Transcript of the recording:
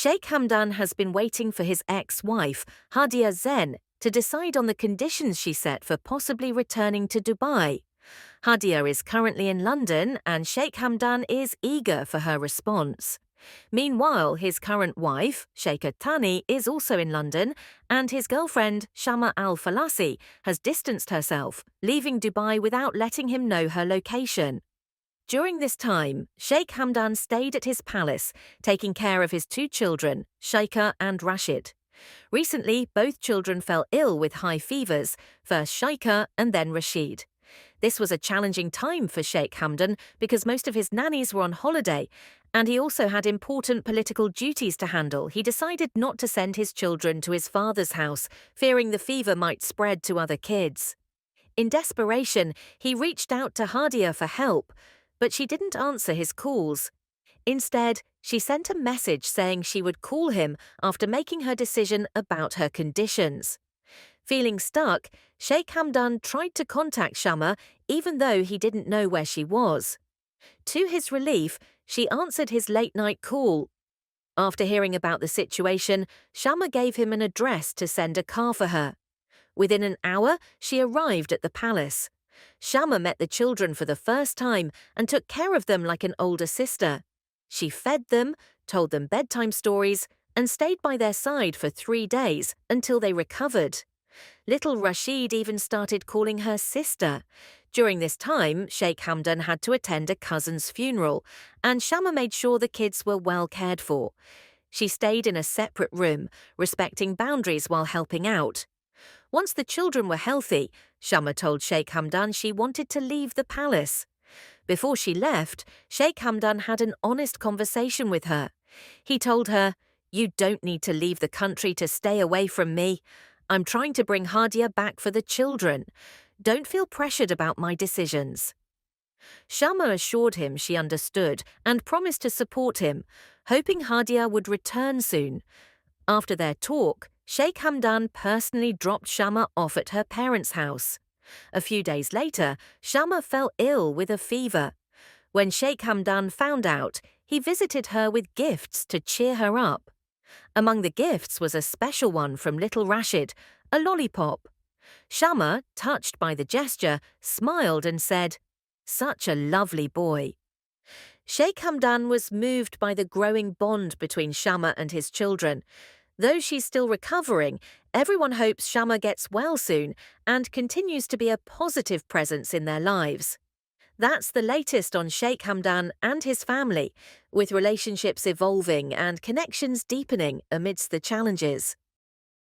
Sheikh Hamdan has been waiting for his ex-wife, Hadia Zen, to decide on the conditions she set for possibly returning to Dubai. Hadia is currently in London and Sheikh Hamdan is eager for her response. Meanwhile, his current wife, Sheikha Thani, is also in London, and his girlfriend, Shama al-Falasi, has distanced herself, leaving Dubai without letting him know her location. During this time, Sheikh Hamdan stayed at his palace, taking care of his two children, Sheikha and Rashid. Recently, both children fell ill with high fevers, first Sheikha and then Rashid. This was a challenging time for Sheikh Hamdan because most of his nannies were on holiday, and he also had important political duties to handle. He decided not to send his children to his father's house, fearing the fever might spread to other kids. In desperation, he reached out to Hadia for help, but she didn't answer his calls. Instead, she sent a message saying she would call him after making her decision about her conditions. Feeling stuck, Sheikh Hamdan tried to contact Shama even though he didn't know where she was. To his relief, she answered his late-night call. After hearing about the situation, Shama gave him an address to send a car for her. Within an hour, she arrived at the palace. Shama met the children for the first time and took care of them like an older sister. She fed them, told them bedtime stories, and stayed by their side for 3 days until they recovered. Little Rashid even started calling her sister. During this time, Sheikh Hamdan had to attend a cousin's funeral, and Shama made sure the kids were well cared for. She stayed in a separate room, respecting boundaries while helping out. Once the children were healthy, Shama told Sheikh Hamdan she wanted to leave the palace. Before she left, Sheikh Hamdan had an honest conversation with her. He told her, "You don't need to leave the country to stay away from me. I'm trying to bring Hadia back for the children. Don't feel pressured about my decisions." Shama assured him she understood and promised to support him, hoping Hadia would return soon. After their talk, Sheikh Hamdan personally dropped Shama off at her parents' house. A few days later, Shama fell ill with a fever. When Sheikh Hamdan found out, he visited her with gifts to cheer her up. Among the gifts was a special one from little Rashid, a lollipop. Shama, touched by the gesture, smiled and said, "Such a lovely boy." Sheikh Hamdan was moved by the growing bond between Shama and his children. Though she's still recovering, everyone hopes Shama gets well soon and continues to be a positive presence in their lives. That's the latest on Sheikh Hamdan and his family, with relationships evolving and connections deepening amidst the challenges.